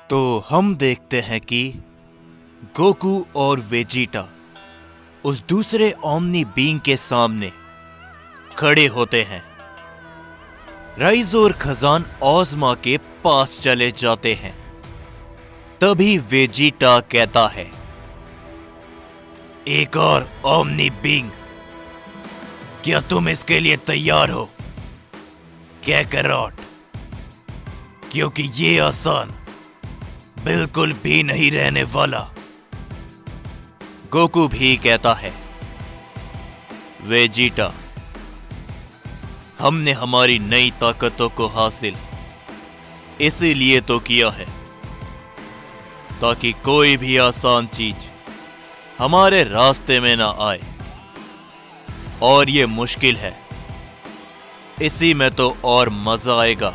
तो हम देखते हैं कि गोकू और वेजिटा उस दूसरे ओमनी बीइंग के सामने खड़े होते हैं। राइज और खजान ओज़मा के पास चले जाते हैं। तभी वेजिटा कहता है, एक और ओमनी बीइंग, क्या तुम इसके लिए तैयार हो कैकरॉट? क्योंकि ये आसान बिल्कुल भी नहीं रहने वाला। गोकू भी कहता है, वेजिटा, हमने हमारी नई ताकतों को हासिल इसीलिए तो किया है ताकि कोई भी आसान चीज हमारे रास्ते में ना आए। और ये मुश्किल है, इसी में तो और मजा आएगा।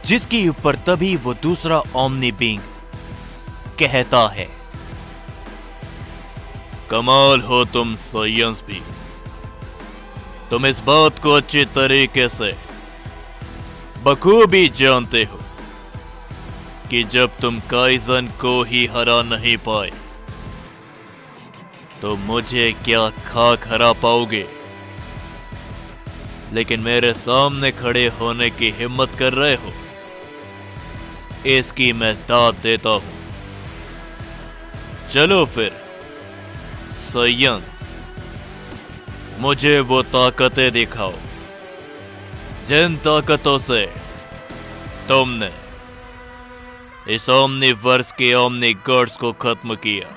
जिसके ऊपर तभी वो दूसरा ओमनी बीइंग कहता है, कमाल हो तुम साइंस भी। तुम इस बात को अच्छे तरीके से बखूबी जानते हो कि जब तुम काइजन को ही हरा नहीं पाए तो मुझे क्या खाक हरा पाओगे। लेकिन मेरे सामने खड़े होने की हिम्मत कर रहे हो, इसकी मैं दाद देता हूं। चलो फिर साइंस, मुझे वो ताकतें दिखाओ जिन ताकतों से तुमने इस ओमनीवर्स के ओमनी गॉड्स को खत्म किया।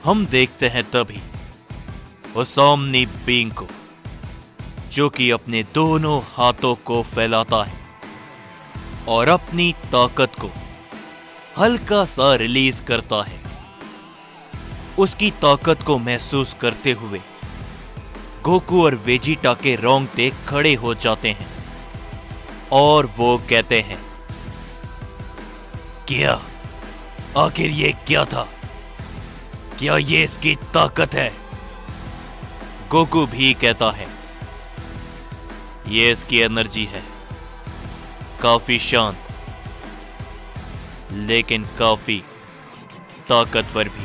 हम देखते हैं तभी उस ओमनी बीइंग को जो कि अपने दोनों हाथों को फैलाता है और अपनी ताकत को हल्का सा रिलीज करता है। उसकी ताकत को महसूस करते हुए गोकू और वेजिटा के रोंगटे खड़े हो जाते हैं और वो कहते हैं, क्या? आखिर ये क्या था? क्या ये इसकी ताकत है? गोकू भी कहता है, ये इसकी एनर्जी है, काफी शांत लेकिन काफी ताकतवर भी।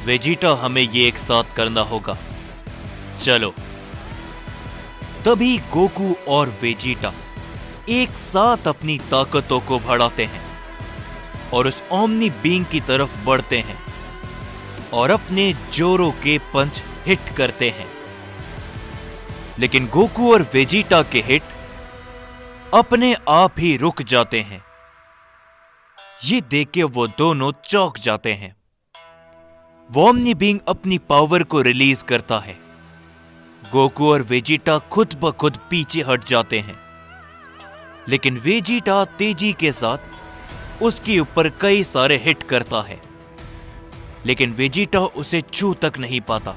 वेजिटा, हमें ये एक साथ करना होगा, चलो। तभी गोकू और वेजिटा एक साथ अपनी ताकतों को बढ़ाते हैं और उस ओमनी बीइंग की तरफ बढ़ते हैं और अपने जोरों के पंच हिट करते हैं। लेकिन गोकू और वेजिटा के हिट अपने आप ही रुक जाते हैं। ये देख के वो दोनों चौंक जाते हैं। वो ओमनी बीइंग अपनी पावर को रिलीज करता है। गोकू और वेजिटा खुद ब खुद पीछे हट जाते हैं। लेकिन वेजिटा तेजी के साथ उसके ऊपर कई सारे हिट करता है, लेकिन वेजिटा उसे छू तक नहीं पाता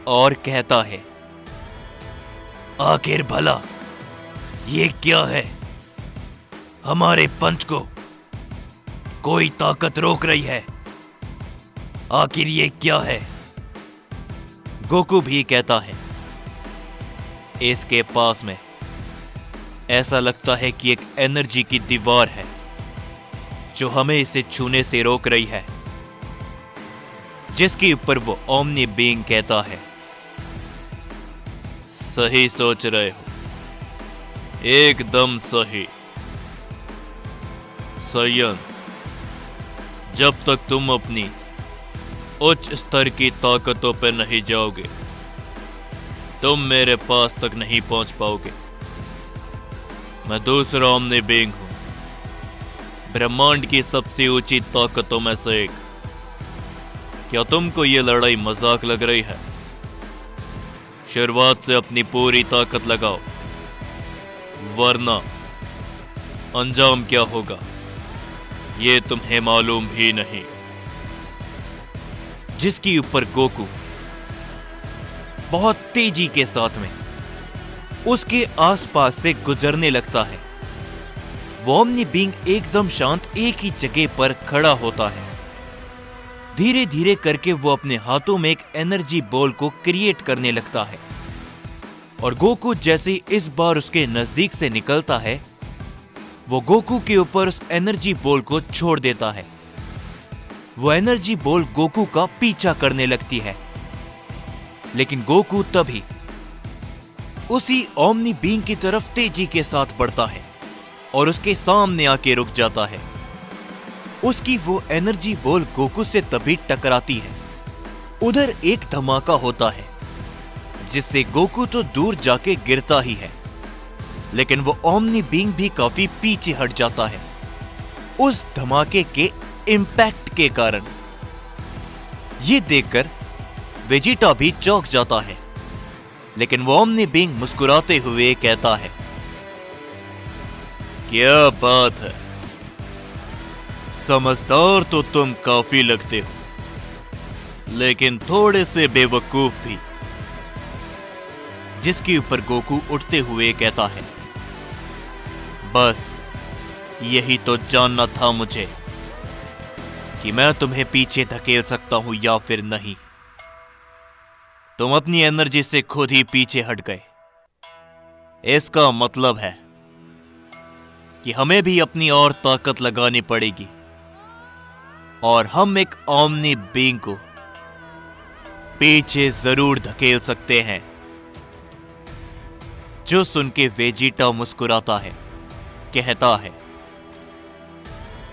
और कहता है, आखिर भला ये क्या है? हमारे पंच को कोई ताकत रोक रही है। आखिर ये क्या है? गोकू भी कहता है, इसके पास में ऐसा लगता है कि एक एनर्जी की दीवार है जो हमें इसे छूने से रोक रही है। जिसके ऊपर वो ओमनी बीइंग कहता है, सही सोच रहे हो, एकदम सही। साइंस, जब तक तुम अपनी उच्च स्तर की ताकतों पर नहीं जाओगे तुम मेरे पास तक नहीं पहुंच पाओगे। मैं दूसरा ओमनी बीइंग हूं, ब्रह्मांड की सबसे ऊंची ताकतों में से एक। क्या तुमको यह लड़ाई मजाक लग रही है? शुरुआत से अपनी पूरी ताकत लगाओ, वरना अंजाम क्या होगा ये तुम्हें मालूम भी नहीं। जिसके ऊपर गोकू बहुत तेजी के साथ में उसके आसपास से गुजरने लगता है। वो ओमनी बीइंग एकदम शांत एक ही जगह पर खड़ा होता है। धीरे धीरे करके वो अपने हाथों में एक एनर्जी बॉल को क्रिएट करने लगता है और गोकू जैसे ही इस बार उसके नजदीक से निकलता है, वो गोकू के ऊपर उस एनर्जी बॉल को छोड़ देता है। वो एनर्जी बॉल गोकू का पीछा करने लगती है, लेकिन गोकू तभी उसी ओमनी बींग की तरफ तेजी के साथ बढ़ता है और उसके सामने आके रुक जाता है। उसकी वो एनर्जी बॉल गोकू से तभी टकराती है। उधर एक धमाका होता है जिससे गोकू तो दूर जाके गिरता ही है, लेकिन वो ओमनी बींग भी काफी पीछे हट जाता है उस धमाके के इंपैक्ट के कारण। ये देखकर वेजिटा भी चौंक जाता है, लेकिन वो ओमनी बींग मुस्कुराते हुए कहता है, क्या बात है, समझदार तो तुम काफी लगते हो, लेकिन थोड़े से बेवकूफ भी। जिसके ऊपर गोकू उठते हुए कहता है, बस यही तो जानना था मुझे कि मैं तुम्हें पीछे धकेल सकता हूं या फिर नहीं। तुम अपनी एनर्जी से खुद ही पीछे हट गए। इसका मतलब है कि हमें भी अपनी और ताकत लगानी पड़ेगी और हम एक ओमनी बींग को पीछे जरूर धकेल सकते हैं। जो सुन के वेजिटा मुस्कुराता है, कहता है,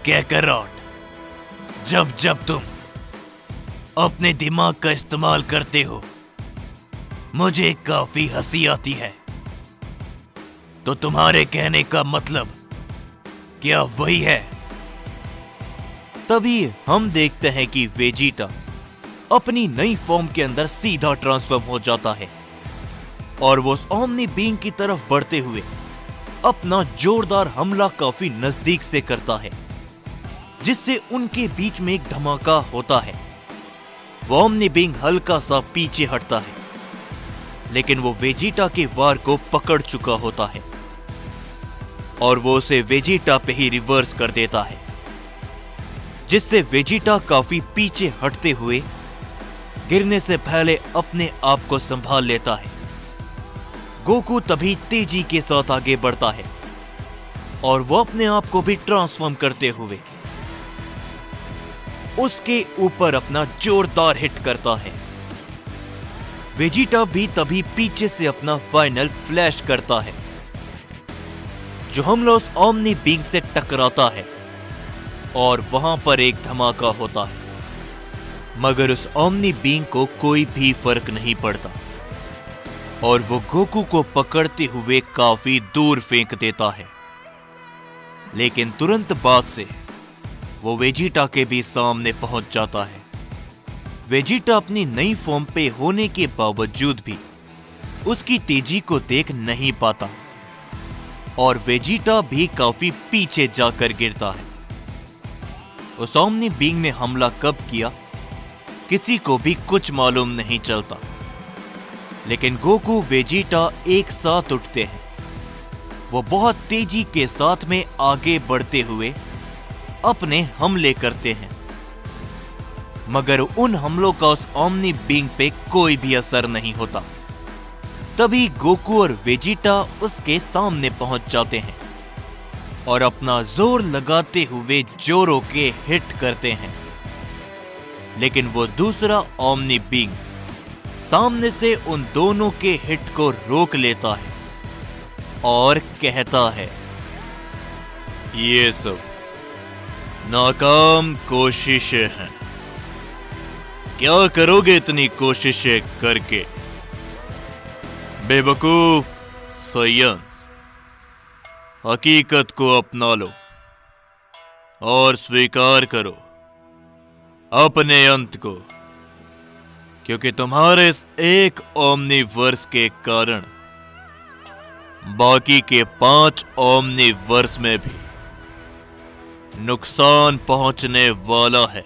कैकरॉट, जब जब तुम अपने दिमाग का इस्तेमाल करते हो मुझे काफी हंसी आती है। तो तुम्हारे कहने का मतलब क्या वही है? तभी हम देखते हैं कि वेजिटा अपनी नई फॉर्म के अंदर सीधा ट्रांसफॉर्म हो जाता है और वो उस ओमनी बींग की तरफ बढ़ते हुए अपना जोरदार हमला काफी नजदीक से करता है, जिससे उनके बीच में एक धमाका होता है। वो ओमनी बींग हल्का सा पीछे हटता है, लेकिन वो वेजिटा के वार को पकड़ चुका होता है और वो उसे वेजिटा पे ही रिवर्स कर देता है, जिससे वेजिटा काफी पीछे हटते हुए गिरने से पहले अपने आप को संभाल लेता है। गोकू तभी तेजी के साथ आगे बढ़ता है और वो अपने आप को भी ट्रांसफॉर्म करते हुए उसके ऊपर अपना जोरदार हिट करता है। वेजिटा भी तभी पीछे से अपना फाइनल फ्लैश करता है, जो हमला उस ओमनी बींग से टकराता है और वहां पर एक धमाका होता है, मगर उस ओमनी बींग को कोई भी फर्क नहीं पड़ता और वो गोकू को पकड़ते हुए काफी दूर फेंक देता है। लेकिन तुरंत बाद से वो वेजिटा के भी सामने पहुंच जाता है। वेजिटा अपनी नई फॉर्म पे होने के बावजूद भी उसकी तेजी को देख नहीं पाता और वेजिटा भी काफी पीछे जाकर गिरता है। उस ओमनी बींग ने हमला कब किया किसी को भी कुछ मालूम नहीं चलता, लेकिन गोकू वेजिटा एक साथ उठते हैं। वो बहुत तेजी के साथ में आगे बढ़ते हुए अपने हमले करते हैं, मगर उन हमलों का उस ओमनी बींग पे कोई भी असर नहीं होता। तभी गोकू और वेजिटा उसके सामने पहुंच जाते हैं और अपना जोर लगाते हुए जोरों के हिट करते हैं, लेकिन वो दूसरा ओमनी बींग सामने से उन दोनों के हिट को रोक लेता है और कहता है, ये सब नाकाम कोशिशें हैं। क्या करोगे इतनी कोशिशें करके, बेवकूफ साइंस। हकीकत को अपना लो और स्वीकार करो अपने अंत को, क्योंकि तुम्हारे इस एक ओमनीवर्स के कारण बाकी के 5 ओमनीवर्स में भी नुकसान पहुंचने वाला है।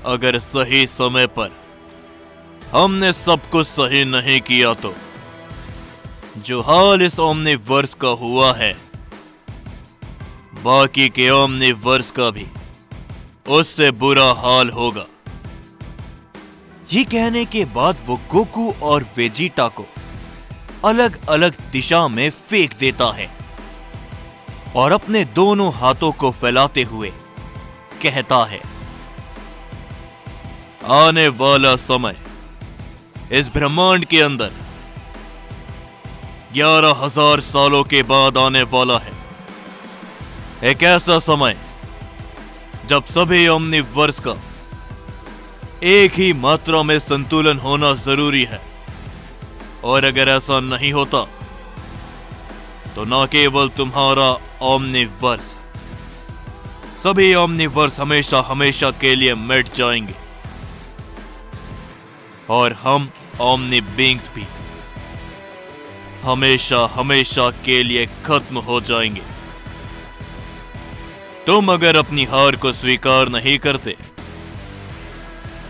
अगर सही समय पर हमने सब कुछ सही नहीं किया तो जो हाल इस ओमनीवर्स का हुआ है, बाकी के ओमनीवर्स का भी उससे बुरा हाल होगा। ये कहने के बाद वो गोकू और वेजिटा को अलग अलग दिशा में फेंक देता है और अपने दोनों हाथों को फैलाते हुए कहता है, आने वाला समय इस ब्रह्मांड के अंदर 11,000 सालों के बाद आने वाला है। एक ऐसा समय जब सभी ओमनिवर्स का एक ही मात्रा में संतुलन होना जरूरी है, और अगर ऐसा नहीं होता तो न केवल तुम्हारा ओमनिवर्स, सभी ओमनिवर्स हमेशा हमेशा के लिए मिट जाएंगे और हम ओमनी बीइंग्स भी हमेशा हमेशा के लिए खत्म हो जाएंगे। तुम अगर अपनी हार को स्वीकार नहीं करते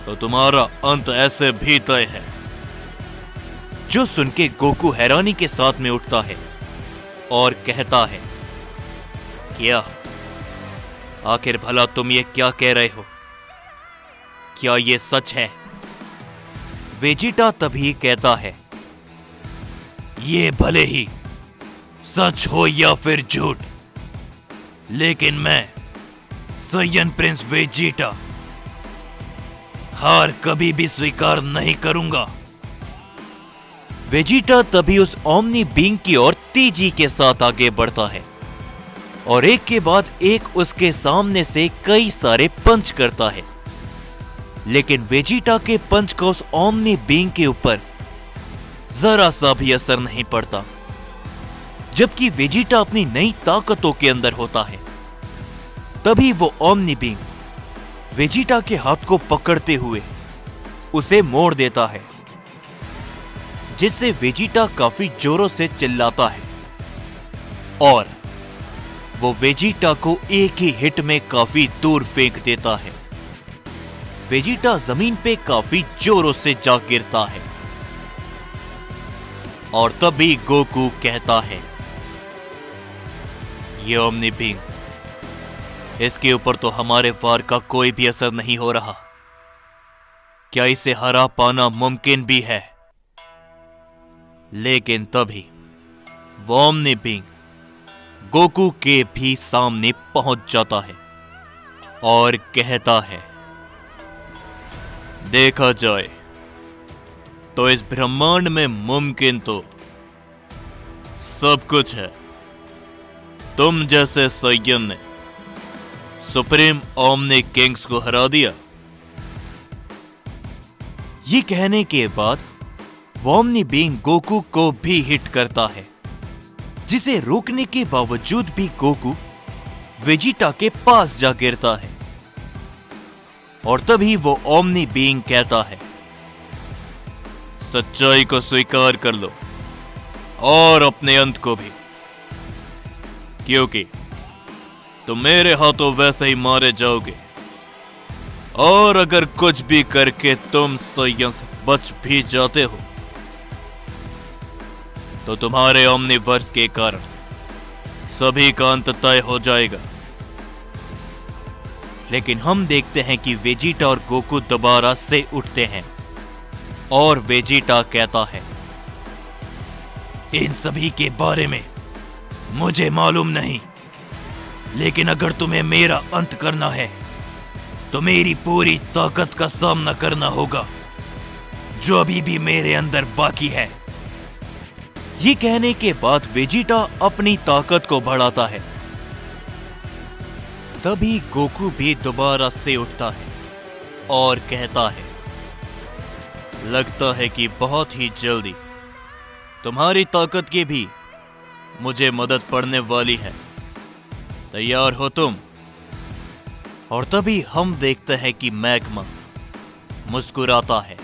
तो तुम्हारा अंत ऐसे भी तय है। जो सुन के गोकू हैरानी के साथ में उठता है और कहता है, क्या आखिर भला तुम ये क्या कह रहे हो? क्या ये सच है? वेजिटा तभी कहता है, ये भले ही सच हो या फिर झूठ, लेकिन मैं साइयन प्रिंस वेजिटा हार कभी भी स्वीकार नहीं करूंगा। वेजिटा तभी उस ओमनी बीइंग की ओर तेजी के साथ आगे बढ़ता है और एक के बाद एक उसके सामने से कई सारे पंच करता है, लेकिन वेजिटा के पंच का उस ओमनी बीइंग के ऊपर जरा सा भी असर नहीं पड़ता। जबकि वेजिटा अपनी नई ताकतों के अंदर होता है, तभी वो ओमनी बीइंग वेजिटा के हाथ को पकड़ते हुए उसे मोड़ देता है, जिससे वेजिटा काफी जोरों से चिल्लाता है और वो वेजिटा को एक ही हिट में काफी दूर फेंक देता है। वेजिटा जमीन पे काफी जोरों से जा गिरता है और तभी गोकू कहता है, ये ओमनी बीइंग, इसके ऊपर तो हमारे वार का कोई भी असर नहीं हो रहा। क्या इसे हरा पाना मुमकिन भी है? लेकिन तभी वो ओमनी बीइंग गोकू के भी सामने पहुंच जाता है और कहता है, देखा जाए तो इस ब्रह्मांड में मुमकिन तो सब कुछ है। तुम जैसे साइयन ने सुप्रीम ओमनी किंग्स को हरा दिया। ये कहने के बाद वो ओमनी बीइंग गोकू को भी हिट करता है, जिसे रोकने के बावजूद भी गोकू वेजिटा के पास जा गिरता है और तभी वो ओमनी बीइंग कहता है, सच्चाई को स्वीकार कर लो और अपने अंत को भी, क्योंकि तुम मेरे हाथों वैसे ही मारे जाओगे, और अगर कुछ भी करके तुम साइयन से बच भी जाते हो तो तुम्हारे ओमनिवर्स के कारण सभी का अंत तय हो जाएगा। लेकिन हम देखते हैं कि वेजिटा और गोकू दोबारा से उठते हैं और वेजिटा कहता है, इन सभी के बारे में मुझे मालूम नहीं, लेकिन अगर तुम्हें मेरा अंत करना है तो मेरी पूरी ताकत का सामना करना होगा जो अभी भी मेरे अंदर बाकी है। ये कहने के बाद वेजिटा अपनी ताकत को बढ़ाता है। तभी गोकू भी दोबारा से उठता है और कहता है, लगता है कि बहुत ही जल्दी तुम्हारी ताकत की भी मुझे मदद पड़ने वाली है। तैयार हो तुम? और तभी हम देखते हैं कि मैग्मा मुस्कुराता है